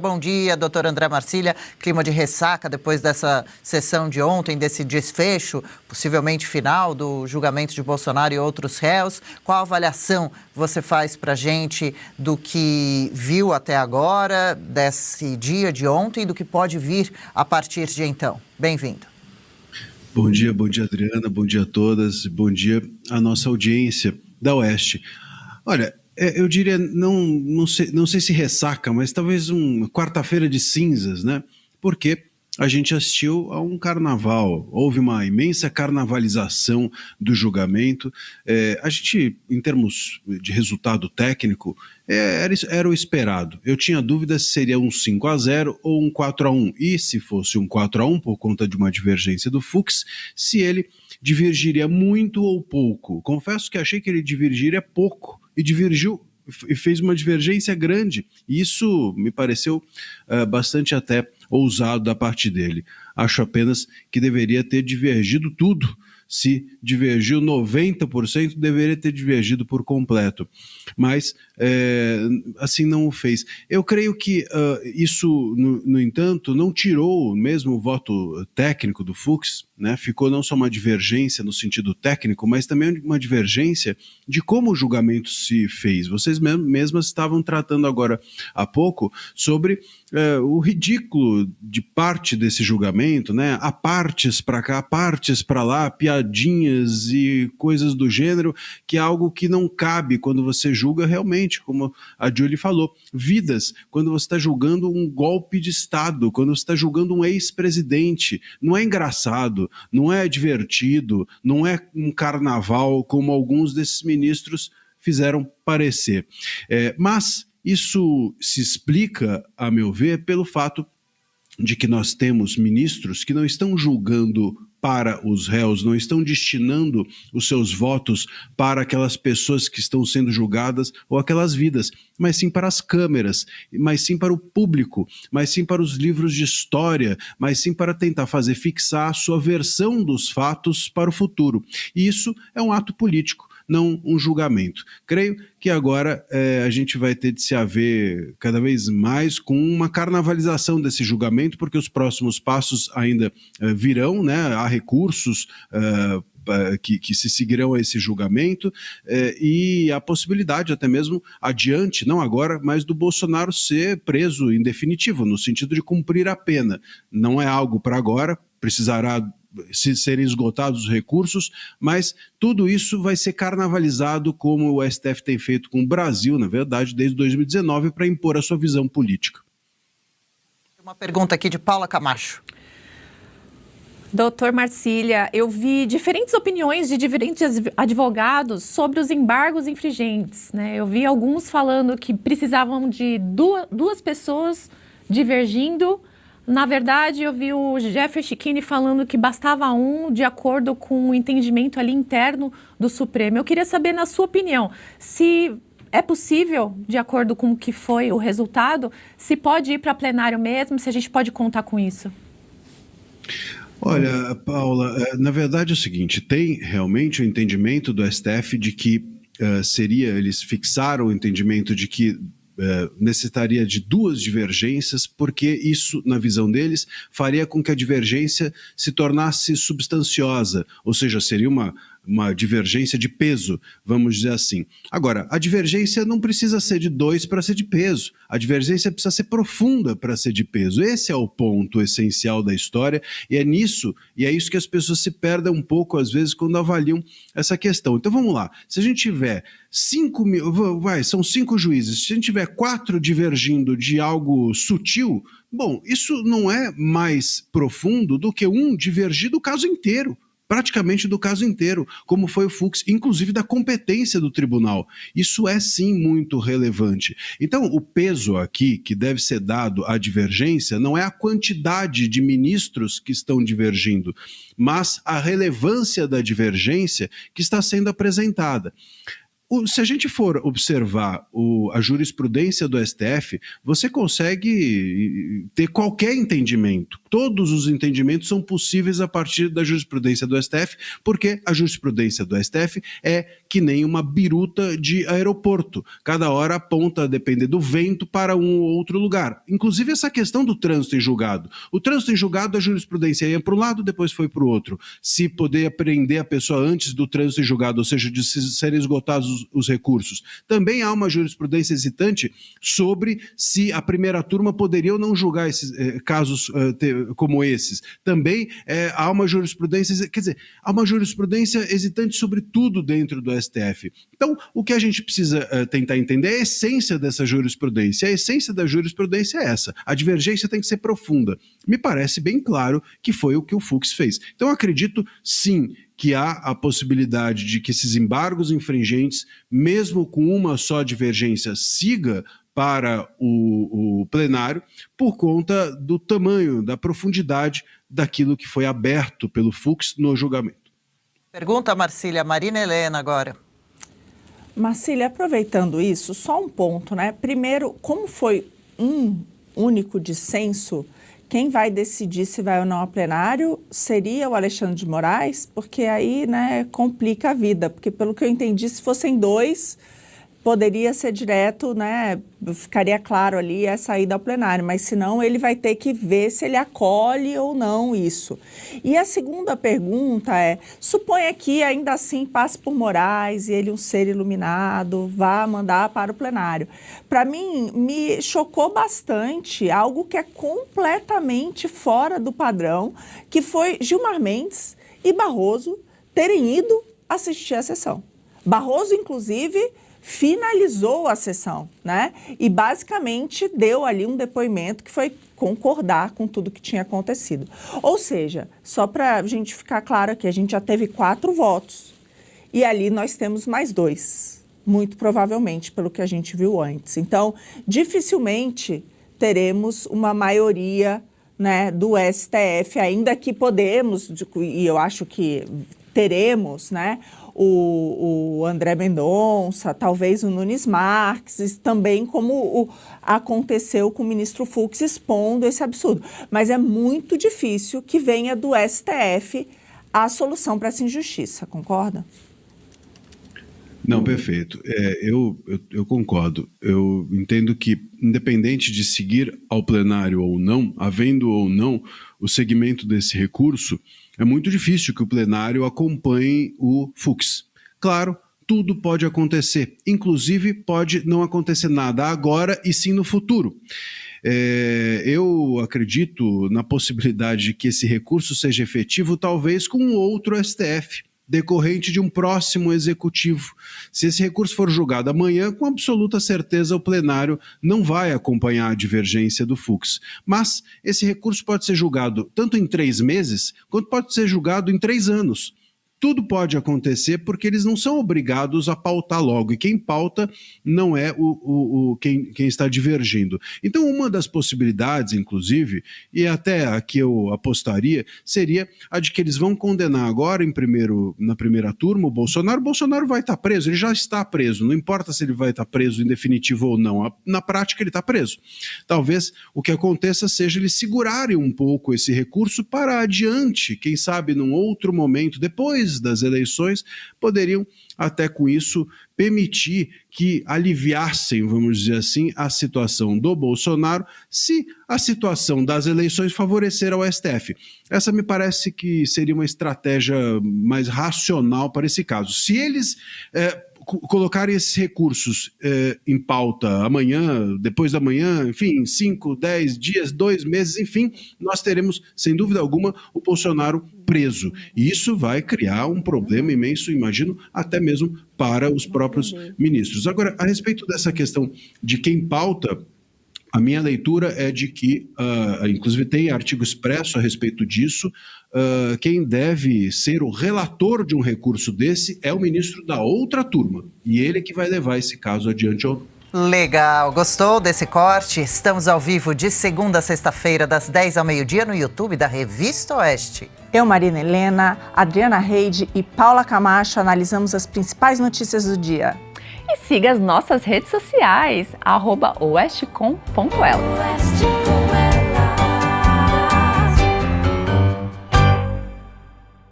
bom dia, doutor André Marcília. Clima de ressaca depois dessa sessão de ontem, desse desfecho, possivelmente final, do julgamento de Bolsonaro e outros réus. Qual avaliação você faz para a gente do que viu até agora, desse dia de ontem e do que pode vir a partir de então? Bem-vindo. Bom dia, Adriana, bom dia a todas, bom dia à nossa audiência da Oeste. Olha, eu diria, não sei se ressaca, mas talvez uma quarta-feira de cinzas, né? Porque a gente assistiu a um carnaval, houve uma imensa carnavalização do julgamento. A gente, em termos de resultado técnico, era o esperado. Eu tinha dúvida se seria um 5-0 ou um 4-1. E se fosse um 4-1, por conta de uma divergência do Fux, se ele divergiria muito ou pouco. Confesso que achei que ele divergiria pouco e divergiu e fez uma divergência grande. E isso me pareceu bastante até ousado da parte dele. Acho apenas que deveria ter divergido tudo. Se divergiu 90%, deveria ter divergido por completo. Mas, assim, não o fez. Eu creio que isso, no entanto, não tirou mesmo o voto técnico do Fux, né? Ficou não só uma divergência no sentido técnico, mas também uma divergência de como o julgamento se fez. Vocês mesmas estavam tratando agora há pouco sobre o ridículo de parte desse julgamento, né? Há partes para cá, partes para lá, piadinhas e coisas do gênero, que é algo que não cabe quando você julga realmente, como a Julie falou, vidas, quando você está julgando um golpe de Estado, quando você está julgando um ex-presidente. Não é engraçado, não é divertido, não é um carnaval como alguns desses ministros fizeram parecer. Mas isso se explica, a meu ver, pelo fato de que nós temos ministros que não estão julgando para os réus, não estão destinando os seus votos para aquelas pessoas que estão sendo julgadas ou aquelas vidas, mas sim para as câmeras, mas sim para o público, mas sim para os livros de história, mas sim para tentar fazer fixar a sua versão dos fatos para o futuro. E isso é um ato político, não um julgamento. Creio que agora a gente vai ter de se haver cada vez mais com uma carnavalização desse julgamento, porque os próximos passos ainda virão, né? Há recursos que se seguirão a esse julgamento e a possibilidade até mesmo adiante, não agora, mas do Bolsonaro ser preso em definitivo, no sentido de cumprir a pena. Não é algo para agora, precisará se serem esgotados os recursos, mas tudo isso vai ser carnavalizado como o STF tem feito com o Brasil, na verdade, desde 2019, para impor a sua visão política. Uma pergunta aqui de Paula Camacho. Doutor Marcília, eu vi diferentes opiniões de diferentes advogados sobre os embargos infringentes, né? Eu vi alguns falando que precisavam de duas pessoas divergindo. Na verdade, eu vi o Jeffrey Schickini falando que bastava um, de acordo com o entendimento ali interno do Supremo. Eu queria saber, na sua opinião, se é possível, de acordo com o que foi o resultado, se pode ir para plenário mesmo, se a gente pode contar com isso. Olha, Paula, na verdade é o seguinte, tem realmente o entendimento do STF de que eles fixaram o entendimento de que necessitaria de duas divergências, porque isso, na visão deles, faria com que a divergência se tornasse substanciosa, ou seja, seria uma divergência de peso, vamos dizer assim. Agora, a divergência não precisa ser de dois para ser de peso, a divergência precisa ser profunda para ser de peso. Esse é o ponto essencial da história e é nisso, e é isso que as pessoas se perdem um pouco às vezes quando avaliam essa questão. Então vamos lá, se a gente tiver são 5 juízes, se a gente tiver 4 divergindo de algo sutil, bom, isso não é mais profundo do que um divergir do caso inteiro. Praticamente do caso inteiro, como foi o Fux, inclusive da competência do tribunal. Isso é sim muito relevante. Então, o peso aqui que deve ser dado à divergência não é a quantidade de ministros que estão divergindo, mas a relevância da divergência que está sendo apresentada. Se a gente for observar a jurisprudência do STF, você consegue ter qualquer entendimento. Todos os entendimentos são possíveis a partir da jurisprudência do STF, porque a jurisprudência do STF é que nem uma biruta de aeroporto. Cada hora aponta, a depender do vento, para um ou outro lugar. Inclusive essa questão do trânsito em julgado. O trânsito em julgado, a jurisprudência ia para um lado, depois foi para o outro. Se poder prender a pessoa antes do trânsito em julgado, ou seja, de serem esgotados os recursos. Também há uma jurisprudência hesitante sobre se a primeira turma poderia ou não julgar esses casos como esses. Também há uma jurisprudência, quer dizer, há uma jurisprudência hesitante sobre tudo dentro do STF. Então, o que a gente precisa tentar entender é a essência dessa jurisprudência. A essência da jurisprudência é essa. A divergência tem que ser profunda. Me parece bem claro que foi o que o Fux fez. Então, acredito, sim, que há a possibilidade de que esses embargos infringentes, mesmo com uma só divergência, siga para o plenário por conta do tamanho, da profundidade daquilo que foi aberto pelo Fux no julgamento. Pergunta, Marcília, Marina Helena agora. Marcília, aproveitando isso, só um ponto, né? Primeiro, como foi um único dissenso, quem vai decidir se vai ou não ao plenário seria o Alexandre de Moraes, porque aí, né, complica a vida, porque pelo que eu entendi, se fossem dois, poderia ser direto, né, ficaria claro ali a saída ao plenário, mas senão ele vai ter que ver se ele acolhe ou não isso. E a segunda pergunta é, suponha que ainda assim passe por Moraes e ele um ser iluminado, vá mandar para o plenário. Para mim, me chocou bastante algo que é completamente fora do padrão, que foi Gilmar Mendes e Barroso terem ido assistir a sessão. Barroso, inclusive, finalizou a sessão, né? E basicamente deu ali um depoimento que foi concordar com tudo que tinha acontecido. Ou seja, só para a gente ficar claro aqui, a gente já teve 4 votos e ali nós temos mais 2, muito provavelmente, pelo que a gente viu antes. Então, dificilmente teremos uma maioria, né, do STF, ainda que podemos, e eu acho que teremos, né, o André Mendonça, talvez o Nunes Marques, também como aconteceu com o ministro Fux expondo esse absurdo. Mas é muito difícil que venha do STF a solução para essa injustiça, concorda? Não, perfeito. Eu concordo. Eu entendo que, independente de seguir ao plenário ou não, havendo ou não o segmento desse recurso, é muito difícil que o plenário acompanhe o Fux. Claro, tudo pode acontecer. Inclusive, pode não acontecer nada agora e sim no futuro. Eu acredito na possibilidade de que esse recurso seja efetivo, talvez com outro STF, decorrente de um próximo executivo. Se esse recurso for julgado amanhã, com absoluta certeza o plenário não vai acompanhar a divergência do Fux. Mas esse recurso pode ser julgado tanto em 3 meses, quanto pode ser julgado em 3 anos. Tudo pode acontecer porque eles não são obrigados a pautar logo, e quem pauta não é quem está divergindo. Então, uma das possibilidades, inclusive, e até a que eu apostaria, seria a de que eles vão condenar agora, na primeira turma, o Bolsonaro. O Bolsonaro vai estar preso, ele já está preso, não importa se ele vai estar preso em definitivo ou não, na prática ele está preso. Talvez o que aconteça seja eles segurarem um pouco esse recurso para adiante, quem sabe num outro momento, depois das eleições, poderiam até com isso permitir que aliviassem, vamos dizer assim, a situação do Bolsonaro, se a situação das eleições favorecer ao STF. Essa me parece que seria uma estratégia mais racional para esse caso. Se eles colocarem esses recursos em pauta amanhã, depois da manhã, enfim, 5, 10 dias, 2 meses, enfim, nós teremos, sem dúvida alguma, o Bolsonaro preso. E isso vai criar um problema imenso, imagino, até mesmo para os próprios ministros. Agora, a respeito dessa questão de quem pauta, a minha leitura é de que, inclusive tem artigo expresso a respeito disso, quem deve ser o relator de um recurso desse é o ministro da outra turma, e ele é que vai levar esse caso adiante ou não. Legal, gostou desse corte? Estamos ao vivo de segunda a sexta-feira, das 10 ao meio-dia, no YouTube da Revista Oeste. Eu, Marina Helena, Adriana Reide e Paula Camacho analisamos as principais notícias do dia. E siga as nossas redes sociais, @oestcom.elas.